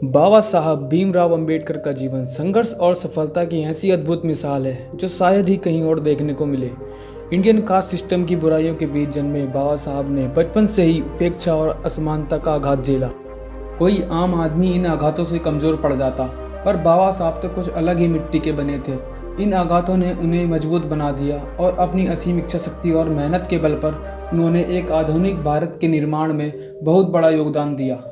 बाबा साहब भीमराव अंबेडकर का जीवन संघर्ष और सफलता की ऐसी अद्भुत मिसाल है जो शायद ही कहीं और देखने को मिले। इंडियन कास्ट सिस्टम की बुराइयों के बीच जन्मे बाबा साहब ने बचपन से ही उपेक्षा और असमानता का आघात झेला। कोई आम आदमी इन आघातों से कमज़ोर पड़ जाता, पर बाबा साहब तो कुछ अलग ही मिट्टी के बने थे। इन आघातों ने उन्हें मजबूत बना दिया और अपनी असीम इच्छा शक्ति और मेहनत के बल पर उन्होंने एक आधुनिक भारत के निर्माण में बहुत बड़ा योगदान दिया।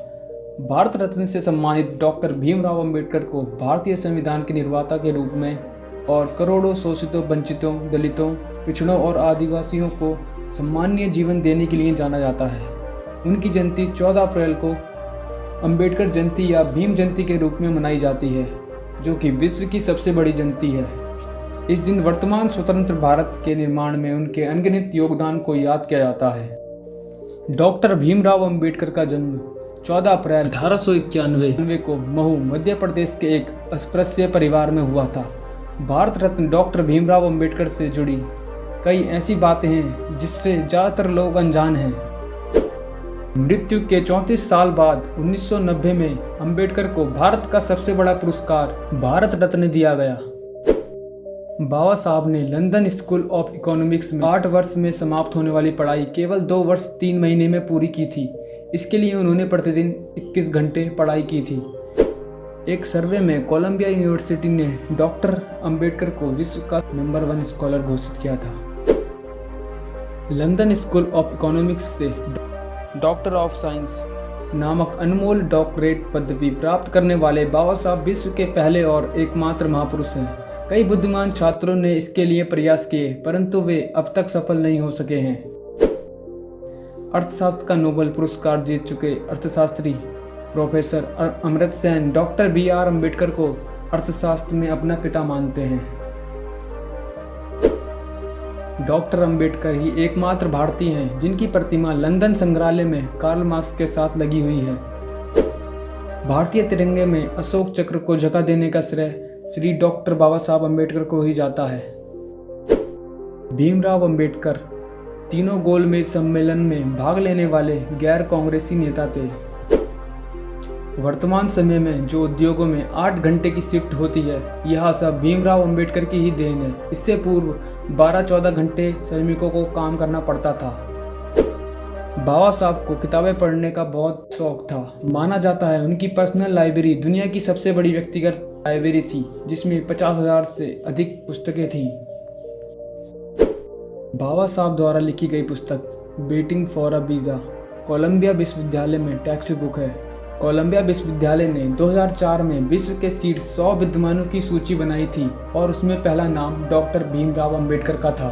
भारत रत्न से सम्मानित डॉक्टर भीमराव अंबेडकर को भारतीय संविधान के निर्माता के रूप में और करोड़ों शोषितों, वंचितों, दलितों, पिछड़ों और आदिवासियों को सम्मानीय जीवन देने के लिए जाना जाता है। उनकी जयंती 14 अप्रैल को अंबेडकर जयंती या भीम जयंती के रूप में मनाई जाती है, जो कि विश्व की सबसे बड़ी जयंती है। इस दिन वर्तमान स्वतंत्र भारत के निर्माण में उनके अनगिनत योगदान को याद किया जाता है। डॉक्टर भीमराव अंबेडकर का जन्म 14 अप्रैल 1891 को महू, मध्य प्रदेश के एक अस्पृश्य परिवार में हुआ था। भारत रत्न डॉक्टर भीमराव अंबेडकर से जुड़ी कई ऐसी बातें हैं जिससे ज़्यादातर लोग अनजान हैं। मृत्यु के 34 साल बाद 1990 में अंबेडकर को भारत का सबसे बड़ा पुरस्कार भारत रत्न दिया गया। बाबा साहब ने लंदन स्कूल ऑफ इकोनॉमिक्स में 8 वर्ष में समाप्त होने वाली पढ़ाई केवल 2 वर्ष 3 महीने में पूरी की थी। इसके लिए उन्होंने प्रतिदिन 21 घंटे पढ़ाई की थी। एक सर्वे में कोलंबिया यूनिवर्सिटी ने डॉक्टर अंबेडकर को विश्व का नंबर 1 स्कॉलर घोषित किया था। लंदन स्कूल ऑफ इकोनॉमिक्स से डॉक्टर ऑफ साइंस नामक अनमोल डॉक्टरेट पदवी प्राप्त करने वाले बाबा साहब विश्व के पहले और एकमात्र महापुरुष हैं। कई बुद्धिमान छात्रों ने इसके लिए प्रयास किए, परंतु वे अब तक सफल नहीं हो सके हैं। अर्थशास्त्र का नोबेल पुरस्कार जीत चुके अर्थशास्त्री professor Amartya Sen doctor BR Ambedkar को अर्थशास्त्र में अपना पिता मानते हैं। डॉक्टर अंबेडकर ही एकमात्र भारतीय हैं जिनकी प्रतिमा लंदन संग्रहालय में कार्ल मार्क्स के साथ लगी हुई है। भारतीय तिरंगे में अशोक चक्र को जगह देने का श्रेय श्री डॉक्टर बाबा साहब अंबेडकर को ही जाता है। भीमराव अंबेडकर तीनों गोलमेज सम्मेलन में भाग लेने वाले गैर कांग्रेसी नेता थे। वर्तमान समय में जो उद्योगों में 8 घंटे की शिफ्ट होती है, यह सब भीमराव अंबेडकर की ही देन है। इससे पूर्व 12-14 घंटे श्रमिकों को काम करना पड़ता था। बाबा साहब को किताबें पढ़ने का बहुत शौक था। माना जाता है उनकी पर्सनल लाइब्रेरी दुनिया की सबसे बड़ी व्यक्तिगत लाइब्रेरी थी, जिसमें 50,000 से अधिक पुस्तकें थीं। बाबा साहब द्वारा लिखी गई पुस्तक waiting for a visa Columbia विश्वविद्यालय में टेक्स्ट बुक है। कोलंबिया विश्वविद्यालय ने 2004 में विश्व के शीर्ष 100 विद्वानों की सूची बनाई थी और उसमें पहला नाम डॉक्टर भीमराव अंबेडकर का था।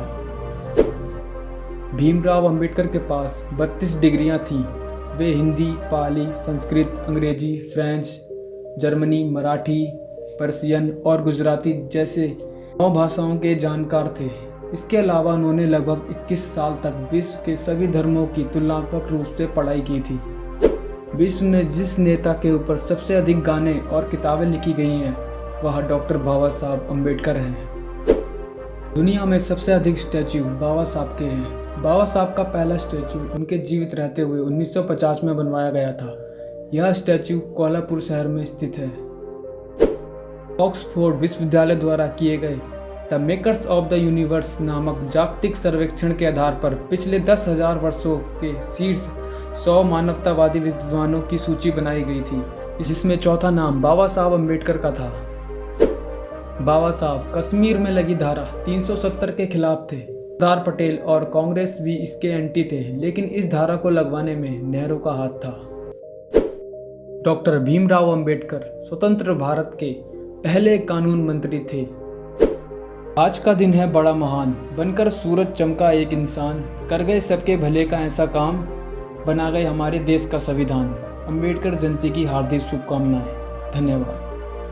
भीमराव अंबेडकर के पास 32 डिग्रियां थीं। वे हिंदी, पाली, संस्कृत, अंग्रेजी, फ्रेंच, जर्मनी, मराठी, पर्शियन और गुजराती जैसे 9 भाषाओं के जानकार थे। इसके अलावा उन्होंने लगभग 21 साल तक विश्व के सभी धर्मों की तुलनात्मक रूप से पढ़ाई की थी। विश्व में जिस नेता के ऊपर सबसे अधिक गाने और किताबें लिखी गई हैं, वह डॉक्टर बाबा साहब अंबेडकर हैं। दुनिया में सबसे अधिक स्टैच्यू बाबा साहब के हैं। बाबा साहब का पहला स्टैच्यू उनके जीवित रहते हुए 1950 में बनवाया गया था। यह स्टैच्यू कोल्हापुर शहर में स्थित है। ऑक्सफोर्ड विश्वविद्यालय द्वारा किए गए the makers of the universe नामक जागतिक सर्वेक्षण के आधार पर पिछले 10,000 वर्षों के शीर्ष 100 मानवतावादी विद्वानों की सूची बनाई गई थी, जिसमें चौथा नाम बाबा साहब अंबेडकर का था। बाबा साहब कश्मीर में लगी धारा 370 के खिलाफ थे। सरदार पटेल और कांग्रेस भी इसके एंटी थे, लेकिन इस धारा को लगवाने में नेहरू का हाथ था। डॉक्टर भीमराव अंबेडकर स्वतंत्र भारत के पहले कानून मंत्री थे। आज का दिन है बड़ा महान, बनकर सूरज चमका एक इंसान, कर गए सबके भले का ऐसा काम, बना गए हमारे देश का संविधान। अंबेडकर जयंती की हार्दिक शुभकामनाएं। धन्यवाद।